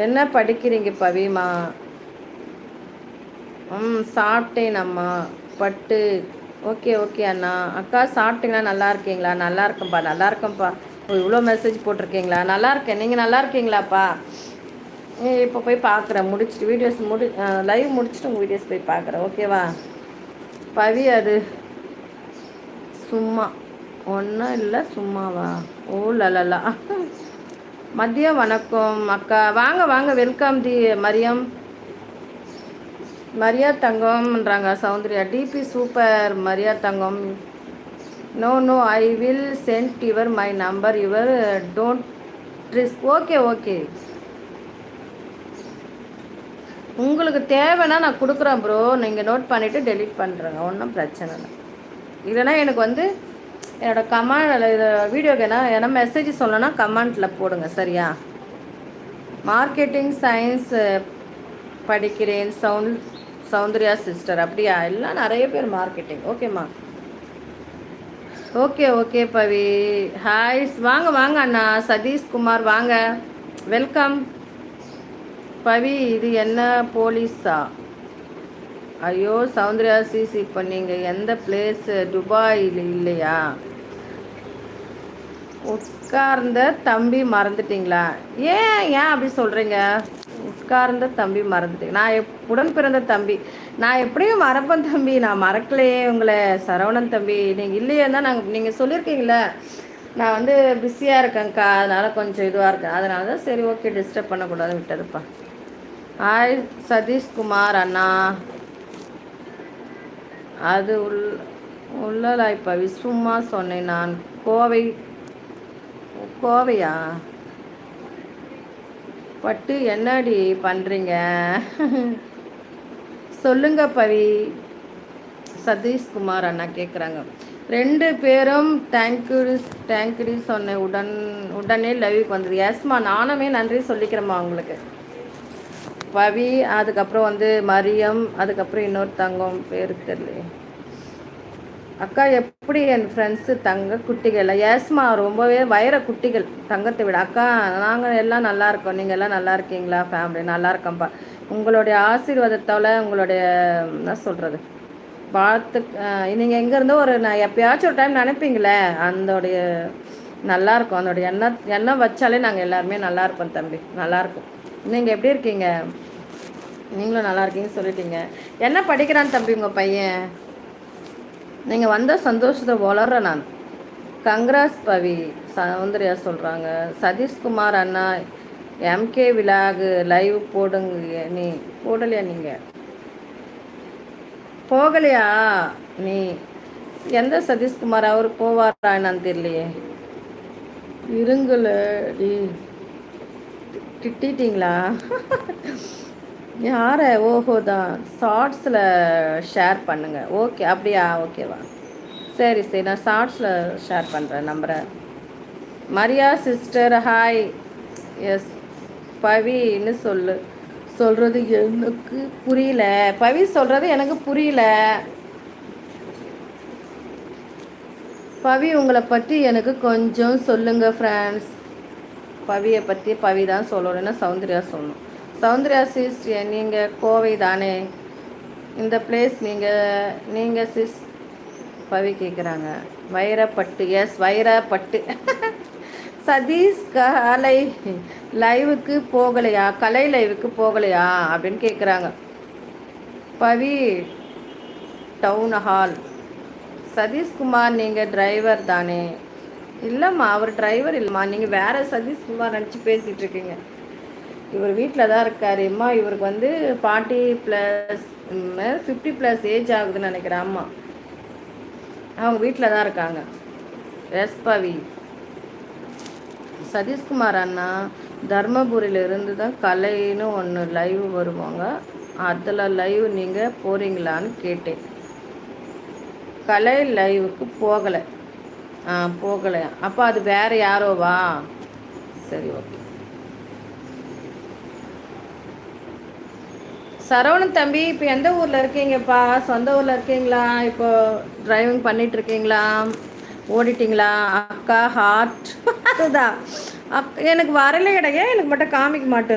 என்ன படிக்கிறீங்க பவிமா? சாப்பிட்டேன் அம்மா. பட்டு. ஓகே ஓகே அண்ணா. அக்கா சாப்பிட்டீங்களா? நல்லா இருக்கீங்களா? நல்லா இருக்கேன்ப்பா, நல்லா இருக்கேன்ப்பா. இவ்வளோ மெசேஜ் போட்டிருக்கீங்களா? நல்லா இருக்கேன். நீங்கள் நல்லா இருக்கீங்களாப்பா? இப்போ போய் பார்க்குறேன், முடிச்சுட்டு வீடியோஸ் லைவ் முடிச்சுட்டு உங்கள் வீடியோஸ் போய் பார்க்குறேன், ஓகேவா பவி? அது சும்மா ஒன்றும் இல்லை, சும்மாவா? ஓ லலலா. மதியம் வணக்கம் அக்கா. வாங்க வாங்க, வெல்கம் தி மரியம். மரியா தங்கம்ன்றாங்க Soundarya. DP super Maria Thangam. No no, I will send your my number, your don't risk. Okay okay, உங்களுக்கு தேவைன்னா நான் கொடுக்குறேன் ப்ரோ. நீங்கள் நோட் பண்ணிவிட்டு டெலிட் பண்ணுறேங்க, ஒன்றும் பிரச்சனை இல்லை. இல்லைனா எனக்கு வந்து என்னோடய கமெண்ட் வீடியோக்கு ஏன்னா மெசேஜ் சொல்லணும்னா கமெண்ட்டில் போடுங்க, சரியா? மார்க்கெட்டிங் சயின்ஸ் படிக்கிறேன் சௌந்தர்யா சிஸ்டர். அப்படியா? எல்லாம் நிறைய பேர் மார்க்கெட்டிங். ஓகேம்மா, ஓகே ஓகே பவி. ஹாய், வாங்க வாங்க அண்ணா. சதீஷ்குமார் வாங்க, வெல்கம். பவி இது என்ன போலீஸா? ஐயோ சௌந்தர்யா சிசி, இப்போ நீங்கள் எந்த பிளேஸ்? துபாயில் இல்லையா? உட்கார்ந்த தம்பி மறந்துட்டீங்களா? ஏன் ஏன் அப்படி சொல்கிறீங்க? உட்கார்ந்த தம்பி மறந்துட்டீங்க? நான் உடன் பிறந்த தம்பி, நான் எப்படியும் மறப்பேன் தம்பி. நான் மறக்கலையே உங்களை. சரவணன் தம்பி, நீங்கள் இல்லையே தான் நீங்கள் சொல்லியிருக்கீங்களே. நான் வந்து பிஸியாக இருக்கேங்க்கா, அதனால் கொஞ்சம் இதுவாக இருக்கேன். அதனால தான் சரி ஓகே, டிஸ்டர்ப் பண்ணக்கூடாது விட்டதுப்பா. ஹாய் சதீஷ்குமார் அண்ணா. அது உள்ளலாய் பவி, சும்மா சொன்னேன் நான். கோவையா? பட்டு என்னடி பண்ணுறீங்க? சொல்லுங்க பவி. சதீஷ்குமார் அண்ணா கேட்குறாங்க. 2 பேரும் தேங்க்யூடி சொன்னேன். உடனே லைவுக்கு வந்தது. எஸ்மா, நானுமே நன்றி சொல்லிக்கிறேம்மா உங்களுக்கு பவி. அதுக்கப்புறம் வந்து மரியம், அதுக்கப்புறம் இன்னொரு தங்கம் பேரு தெரியல. அக்கா எப்படி என் ஃப்ரெண்ட்ஸு தங்க குட்டிகள்? ஏஸ்மா, ரொம்பவே வைர குட்டிகள் தங்கத்தை விட. அக்கா நாங்கள் எல்லாம் நல்லா இருக்கோம். நீங்கள் எல்லாம் நல்லா இருக்கீங்களா? ஃபேமிலி நல்லா இருக்கோம்ப்பா. உங்களுடைய ஆசீர்வாதத்தால், உங்களுடைய என்ன சொல்கிறது, வாழ்த்து. நீங்கள் எங்கேருந்தோ நான் எப்பயாச்சும் ஒரு டைம் நினைப்பீங்களே, அதோடைய நல்லாயிருக்கும். அதோடைய எண்ணம் வச்சாலே நாங்கள் எல்லாருமே நல்லா இருப்போம் தம்பி, நல்லாயிருக்கும். நீங்கள் எப்படி இருக்கீங்க? நீங்களும் நல்லா இருக்கீங்கன்னு சொல்லிட்டீங்க. என்ன படிக்கிறான்னு தம்பி உங்கள் பையன்? நீங்கள் வந்த சந்தோஷத்தை வளர்றேன் நான். கங்க்ராஸ் பவி. சௌந்தர்யா சொல்கிறாங்க. சதீஷ்குமார் அண்ணா, எம்கே விலாகு லைவ் போடுங்க. நீ போடலையா? நீங்கள் போகலையா? நீ எந்த சதீஷ்குமார்? அவர் போவாரா என்னன்னு தெரியலையே. இருங்கள திட்டிங்களா? யார? ஓஹோ தான், ஷார்ட்ஸில் ஷேர் பண்ணுங்கள். ஓகே, அப்படியா? ஓகேவா, சரி சரி, நான் ஷார்ட்ஸில் ஷேர் பண்ணுறேன் நம்பரை. Maria sister hi. எஸ் பவின்னு சொல்கிறது எனக்கு புரியல. பவி சொல்கிறது எனக்கு புரியல. பவி உங்களை பற்றி எனக்கு கொஞ்சம் சொல்லுங்கள் ஃப்ரெண்ட்ஸ். பவியை பற்றி பவி தான் சொல்லணும்னா சௌந்தர்யா சொல்லணும். சௌந்தர்யா சிஸ், நீங்கள் கோவை தானே? இந்த பிளேஸ் நீங்கள் சிஸ்? பவி கேட்குறாங்க. வைரப்பட்டு. எஸ் வைரப்பட்டு. சதீஷ் கலை லைவுக்கு போகலையா? கலை லைவுக்கு போகலையா அப்படின்னு கேட்குறாங்க. பவி டவுன் ஹால். சதீஷ்குமார் நீங்கள் டிரைவர் தானே? இல்லைம்மா, அவர் டிரைவர் இல்லைம்மா. நீங்கள் வேறு சதீஷ்குமார் நினச்சி பேசிகிட்டு இருக்கீங்க. இவர் வீட்டில் தான் இருக்கார். அம்மா இவருக்கு வந்து 40+ 50+ ஏஜ் ஆகுதுன்னு நினைக்கிறேன். அம்மா அவங்க வீட்டில் தான் இருக்காங்க. எஸ் பவி. சதீஷ்குமார் அண்ணா தர்மபுரியிலிருந்து தான் கலைன்னு ஒன்று லைவ் வருவாங்க, அதில் லைவ் நீங்கள் போகிறீங்களான்னு கேட்டேன். கலை லைவுக்கு போகலை. போகலை. அப்போ அது வேறு யாரோவா? சரி ஓகே. சரவணன் தம்பி, இப்போ எந்த ஊரில் இருக்கீங்கப்பா? சொந்த ஊரில் இருக்கீங்களா? இப்போ டிரைவிங் பண்ணிட்டு இருக்கீங்களா? ஓடிட்டிங்களா? அக்கா ஹார்ட். அதுதான் எனக்கு வரல கிடையாது, எனக்கு மட்டும் காமிக்க மாட்டேன்.